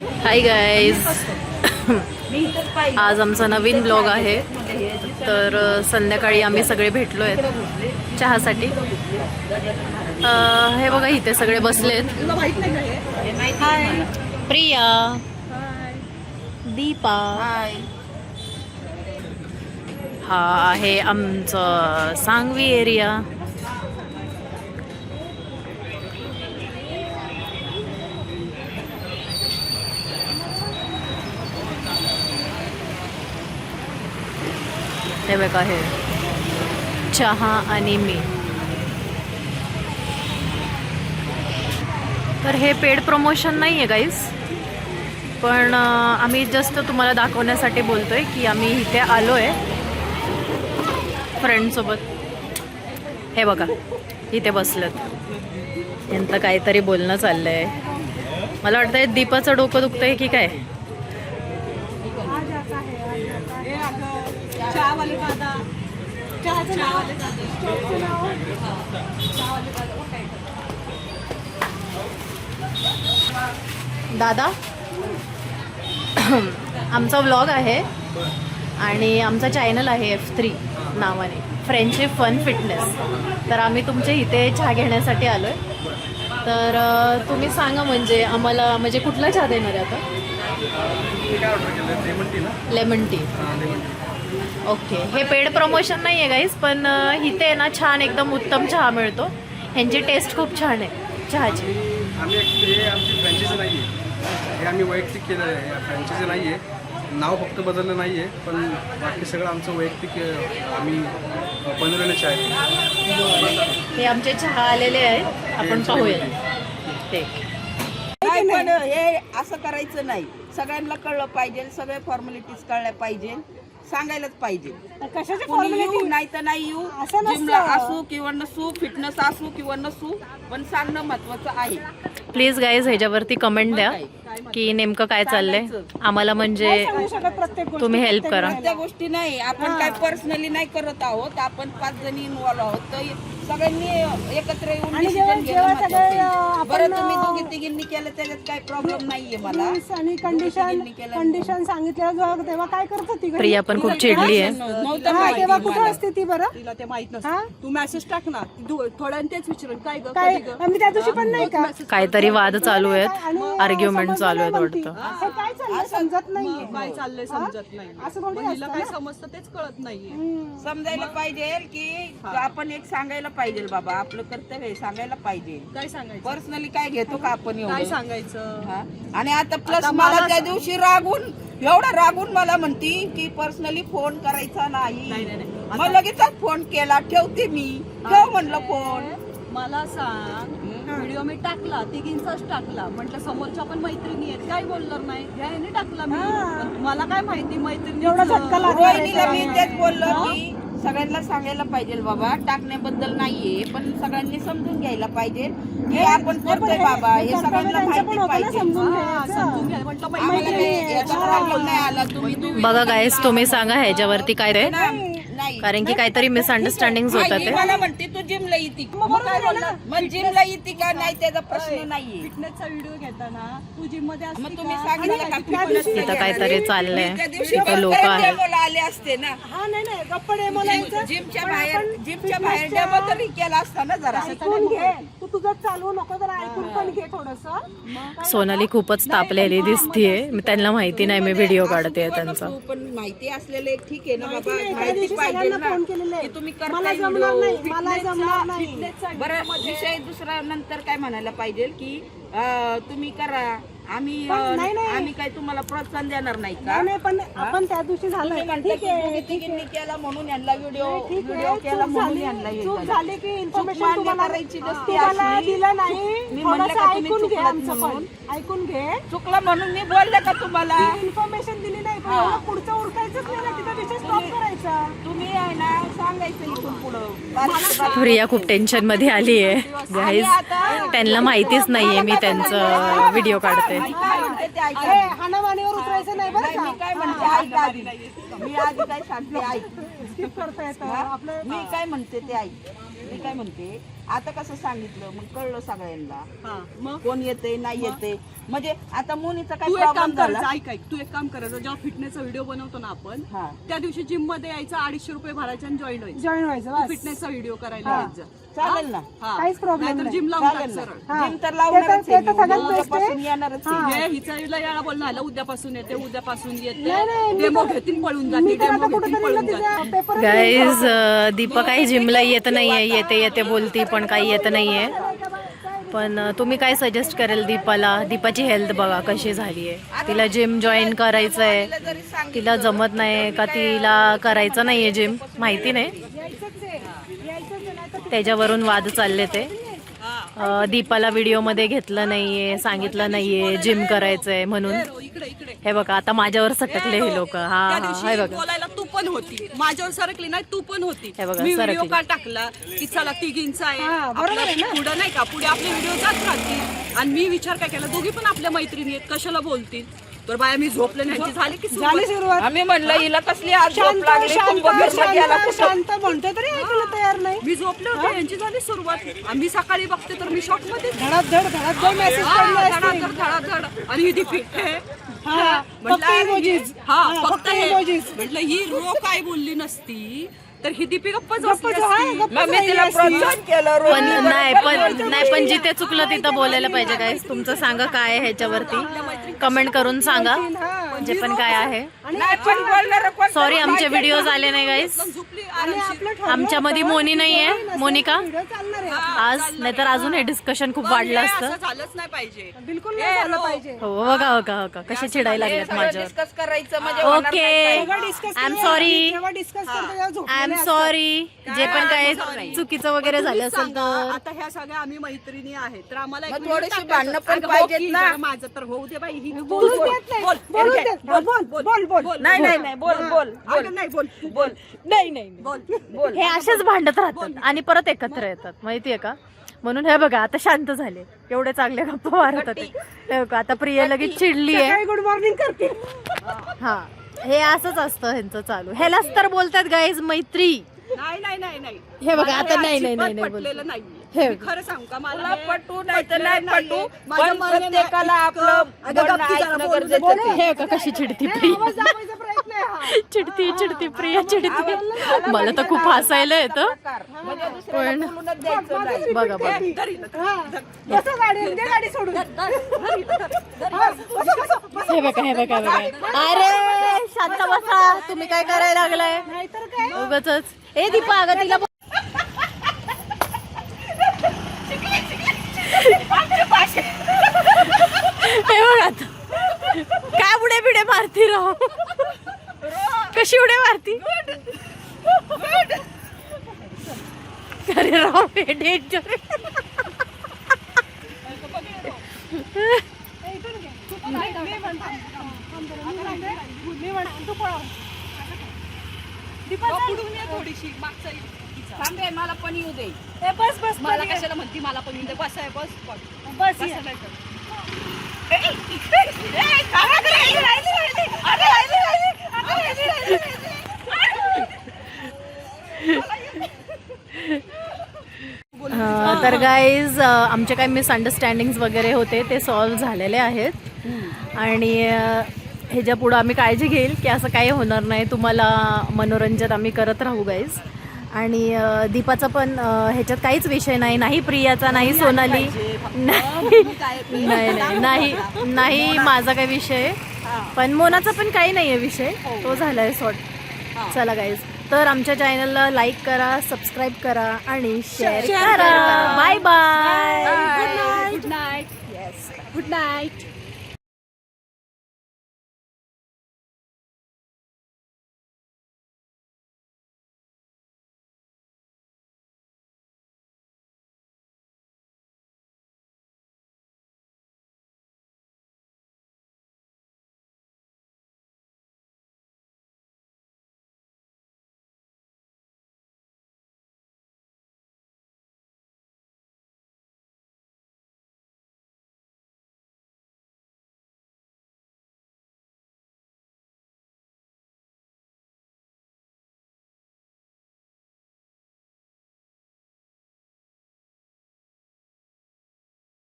Hi guys, आज आमचा नवीन blog आहे. तर संध्याकाळी आम्ही सगळे भेटलो आहेत चहासाठी. हे बघा इथे सगळे बसलेत. प्रिया, दीपा, हा आहे आमचं सांगवी एरिया. हे बघा हे चहा आणि मी. तर हे पेड प्रमोशन नाही आहे गाईज, पण आम्ही जस्ट तुम्हाला दाखवण्यासाठी बोलतोय की आम्ही इथे आलो आहे फ्रेंडसोबत. हे बघा इथे बसलेत, यांचं काहीतरी बोलणं चाललं आहे. मला वाटतंय दीपाचं डोकं दुखतंय की काय. दादा, आमचा व्लॉग आहे आणि आमचा चॅनल आहे F3 नावाने, फ्रेंडशिप फन फिटनेस. तर आम्ही तुमच्या इथे चहा घेण्यासाठी आलो आहे. तर तुम्ही सांगा म्हणजे आम्हाला, म्हणजे कुठला चहा देणार आहे आता? Lemon tea. ओके, हे पेड प्रमोशन नाही आहे गाईज, पण इथे ना छान एकदम उत्तम चहा मिळतो. ह्यांची टेस्ट खूप छान आहे चहाची. आम्ही आमची फ्रँचायझी नाही आहे, हे आम्ही वैयक्तिक केलं आहे. फ्रँचायझी नाही आहे, नाव फक्त बदललं नाही आहे, पण बाकी सगळं आमचं वैयक्तिक आम्ही बनवलेलं चहा आहे. हे आमचे चहा आलेले आहेत, आपण पाहूया ते. पण हे असं करायचं नाही, सगळ्यांना कळलं पाहिजे, सगळे फॉर्मॅलिटीज कळल्या पाहिजे, सांगायलाच पाहिजे. कोणी येऊ नाही तर नाही येऊ, जिमला असू किंवा नसू, फिटनेस असू किंवा नसू, पण सांगणं महत्वाचं आहे. प्लीज गाईज ह्याच्यावरती कमेंट द्या की नेमकं काय चाललंय आम्हाला, म्हणजे तुम्ही हेल्प करा. त्या गोष्टी नाही, आपण काय पर्सनली नाही करत आहोत, आपण 5 जणी इन्व्हॉल्व आहोत, तर सगळ्यांनी एकत्र येऊन डिसिजन घेणं महत्त्वाचं आहे. बरं तुम्ही दोघी तिघींनी केलं त्याच्यात काही प्रॉब्लेम नाहीये मला. आणि कंडिशन सांगितलं तेव्हा काय करत होती? प्रिया पण खूप चिडली आहे. नव्हतं माहिती तेव्हा कुठं असते ती? बरं तिला ते माहित नसतं. तू मेसेज टाक ना, थोड्या तेच विचारून काय ग काय आम्ही त्या दिवशी पण नाही का काहीतरी वाद चालू आहेत, आर्ग्युमेंट चालू आहेत वाटतं. हे काय चाललंय समजत नाहीये. काय चाललंय समजत नाही. असं थोडी हिला काय समजतं तेच कळत नाहीये. समजायला पाहिजे की आपण एक सांगायला पाहिजे, बाबा आपलं कर्तव्य आहे, सांगायला पाहिजे. काय सांगायचं, पर्सनली काय घेतो का आपण काय एवढं? सांगायचं. हा? आणि आता प्लस मला त्या दिवशी एवढा रागून मला म्हणती की पर्सनली फोन करायचा नाही. मग लगेचच फोन केला, ठेवते मी, ठेव म्हणलं फोन. मला सांग, व्हिडिओ मी टाकला, तिघींचाच टाकला, म्हटलं समोरच्या पण मैत्रिणी आहेत, काय बोलणार नाही, ह्याने टाकला मी. पण मला काय माहिती मैत्रिणी एवढा झटका लागला. रोहिणीला मी तेच बोललो की सगळ्यांना सांगायला पाहिजे, बाबा टाकण्याबद्दल नाहीये, पण सगळ्यांनी समजून घ्यायला पाहिजे की आपण करतोय बाबा, हे सगळ्यांना माहिती पाहिजे. समजून घ्या म्हटलं. आम्हाला काही याचा प्रॉब्लेम नाही आला. तुम्ही बघा गाईज, तुम्ही सांगा ह्याच्यावरती काय रे, नाही, कारण की काहीतरी मिसअंडरस्टँडिंग होतात ही ते. मला म्हणते तू जिमला येते, मग जिमला येते का नाही त्याचा प्रश्न नाहीये. फिटनेसचा व्हिडिओ घेताना तू जिम मध्ये असते मग तुम्ही सांगितलं का इथं काहीतरी चाललंय, त्या दिवशी इथं लोक आहेत. डेमोला आले असते ना, हा नाही नाही गप्पा डेमो लावायचं. जिमच्या बाहेर डेमो तरी केला असता ना जरा. ऐकून घे, तू तुझं चालू नको, जरा ऐकून पण घे थोडस. सोनाली खूपच तापलेली दिसतीये. त्यांना माहिती नाही मी व्हिडिओ काढते त्यांचा. पण माहिती असलेले ठीक आहे ना बाबा, त्या माहिती दिवशी पाहिजे सगळ्यांना ना फोन केलेले की तुम्ही मला करताय जमणार नाही, व्हिडिओ. मला जमणार नाही. बरं, विषय दुसरा नंतर काय म्हणायला पाहिजे की तुम्ही करा, आम्ही काय तुम्हाला प्रोत्साहन देणार नाही का? नाही पण आपण त्या दिवशी झालं ठीक आहे, तिघींनी केला म्हणून यांना व्हिडिओ केला म्हणून यांना हे चूक झालं. झाली की इन्फॉर्मेशन मान्य तुम्हाला करायची नसते तुम्हाला अशी. दिलं नाही. मी म्हणलं थोडंसं का तुम्ही ऐकून घे, चुकलात आमचं म्हणून? पण ऐकून घे. चुकलं म्हणून मी बोलले का तुम्हाला? इन्फॉर्मेशन दिली नाही, पण एवढं पुढचं उरकायचंच नाही ना, तिथं विषय स्टॉप करायचा. तुम्ही आहे ना सांगायचं इथून पुढं. प्रिया खूप टेन्शन मध्ये आली आहे गाईज. त्यांना माहितीच नाहीये मी त्यांचं व्हिडिओ काढते. मी काय म्हणते ते ऐका. अरे हाणामानीवर उतरायचं नाही बरं नाही, का. मी काय म्हणते ऐका आधी. मी आधी काय सांगते ऐक. स्किप करता येतं हा? आपलं. मी काय म्हणते ते ऐक. मी काय म्हणते, आता कसं सांगितलं मग कळलं सगळ्यांना, मग कोण येते नाही येते. म्हणजे आता मुलीचा तू काही एक काम प्रॉब्लेम झाला करायचं, ऐक तू एक काम करायचं, जेव्हा फिटनेसचा व्हिडिओ बनवतो ना आपण, हा. त्या दिवशी जिम मध्ये यायचं, 250 रुपये भरायचे आणि जॉईन व्हायचं. जॉईन व्हायचं बस. फिटनेसचा व्हिडिओ करायला यायचं. चालेल ना हा. काहीच problem नाहीतर नाही. जिम लावून टाक चालेल ना सरळ. हा. जिम तर लावणारच ते आहे तर मी. सगळ्यात best आहे. उद्यापासून येणारच आहे. हे हिचा याला बोलणार उद्यापासून येते, उद्यापासून नाही, येते, मी डेमो तर- घेतील पळून मी जाते, तर आता डेमो घेतील कुठेतरी पळून तिचा जाते. पेपर गाईज दीपा काही जिमला येत नाहीये, येते येते बोलती पण काही येत नाहीये. पण तुम्ही काय सजेस्ट करेल दीपाला? दीपाची हेल्थ बघा कशी झाली आहे. तिला जिम जॉईन करायचं आहे, तिला जमत नाही का तिला करायचं नाहीये जिम, माहिती नाही. त्याच्यावरून वाद चालले ते. दीपाला व्हिडिओमध्ये घेतलं नाहीये, सांगितलं नाहीये जिम करायचंय म्हणून. इकडे इकडे हे बघा आता माझ्यावर सटकले हे लोक. हा त्या हा दिवशी हे बघा. बोलायला तू पण होती, माझ्यावर सरकली नाही, तू पण होती. हे बघा, मी सरकली. व्हिडिओ का टाकला की चला तिघींचा आहे, हा, बरोबर आहे ना. पुढे नाही का, पुढे आपले व्हिडिओ जात राहतील. आणि मी विचार काय केला, दोघी पण आपल्या मैत्रिणी आहेत, कशाला बोलतील. तर बाया मी झोपले नाही, झाली की झाली सुरुवात. आम्ही म्हणलं हिला कसली आज झोप शांत लागली शांत कुंभमेळ्याला गेला शांत कुठं? शांत म्हणतोय तरी ऐकायला तयार नाही. मी झोपले होते, यांची झाली सुरुवात. आम्ही सकाळी बघते तर मी शॉक मध्ये धडाधड मेसेज पडले असतील. धडाधड आणि ही दीपी हे. हा, म्हटलं, फक्त अरे, emojis. हा, हा, फक्त फक्त हे. emojis. म्हटलं ही रो काय बोलली नसती तर ही दीपी गप्पच गप्प बसली जो आहे, असती. गप्प मग मी राहिली तिला असती. प्रोत्साहन केलं रोज. पण पण जिथे चुकलं तिथं बोलायला पाहिजे. काय तुमचं सांगा काय आहे ह्याच्यावरती, कमेंट करून सांगा जे पण काय आहे. नाही पण बोलणारं कोण सॉरी आमचे व्हिडिओज आले नाही गाईस. झोपली आणि आपलं ठरलं आमच्या मध्ये मोनी नाहीये, मोनिका व्हिडिओ चालणार आहे. आज, नाहीतर अजून हे डिस्कशन खूप वाढलं असतं. असं झालंच नाही पाहिजे. बिलकुल नाही झालं पाहिजे. हो बघा बघा बघा कसे चिडायला लागलेत माझ्यावर. डिस्कस करायचं म्हणजे होणार नाही ओके काय. जेव्हा discuss आय एम करूया, सॉरी, जेव्हा डिस्कस करतो तेव्हा आय झोपलेले एम असतात. सॉरी जे पण काय चुकीचं वगैरे झालं तुम्ही असेल सांगा, तर. आता ह्या सगळ्या आम्ही मैत्रिणी आहेत तर आम्हाला मग एक थोडीशी मिनिट भांडणं टाकायचं. पण अगं, पाहिजेत हो की, ना. जरा माझं तर होऊ दे बाई. ही बोलू देत नाही. बोलू देत. हा, बोल. नाही नाही नाही बोल बोल अगं, नाही बोल बोल नाही नाही बोल बोल हे असेच भांडत राहतात आणि परत एकत्र येतात माहितीये का. म्हणून हे बघा आता शांत झाले, एवढे चांगले गप्पा मारत होते. हे बघा आता प्रिया लगेच चिडली आहे. सकाळी गुड मॉर्निंग करते. हा हे असंच असतं ह्यांचं चालू. ह्यालाच तर बोलतात गाईज मैत्री. नाही नाही नाही नाही हे बघा मला आता नाही नाही अजिबात नाही नाही पटलेलं बोलतो. नाहीये. हे मी खरं सांगू का, मला तुला हे पटू नाही तर पटलेलं नाही नाहीये. पटू माझ्या पण मनाने प्रत्येकाला आपलं अगं, बोलणं गप्प जरा ऐकणं बोल. गरजेचं आहे. हे बघा कशी चिडती प्रिया. आवाज दाबायचा प्रयत्न आहे हा. चिडती चिडती प्रिया चिडती. मला तर खूप हसायला येतं. म्हणजे दुसऱ्याला बोलूनच द्यायचं नाही. बघा बघा हा. बसा गाडी, दे गाडी सोडून. हा, बसा, बसा, बसा. हे बघा हे बघा हे बघा. अरे शांत बसा, तुम्ही काय करायला लागलाय नाहीतर काय. उगाचच. ए दीपा अगं तिला हे बघा आता. काय उड्या बिड्या मारती राव, कशी उड्या मारती. अरे राव हे डेंजर. पुढून ये थोडीशी मागचा इच्छा. थांब रे, मला पण येऊ दे. ए, बस बस मला कशाला म्हणती, मला पण येऊ दे. बस आहे बस बस. बस बस ये. आहे, कर. तर गाईज आमचे काही मिसअंडरस्टँडिंग्स वगैरे होते ते सॉल्व्ह झालेले आहेत. आणि ह्याच्या पुढं आम्ही काळजी घेईल की असं काही होणार नाही. तुम्हाला मनोरंजन आम्ही करत राहू गाईज. आणि दीपाचा पण ह्याच्यात काहीच विषय नाही, नाही प्रियाचा, नाही सोनाली, नाही नाही नाही नाही माझा काही विषय. पण मोनाचा पण काही नाही आहे विषय, तो झालाय सॉर्ट. चला गाईज, तर आमच्या चॅनलला लाईक करा, सबस्क्राईब करा आणि शेअर करा. Bye bye. Good night. Yes, good night.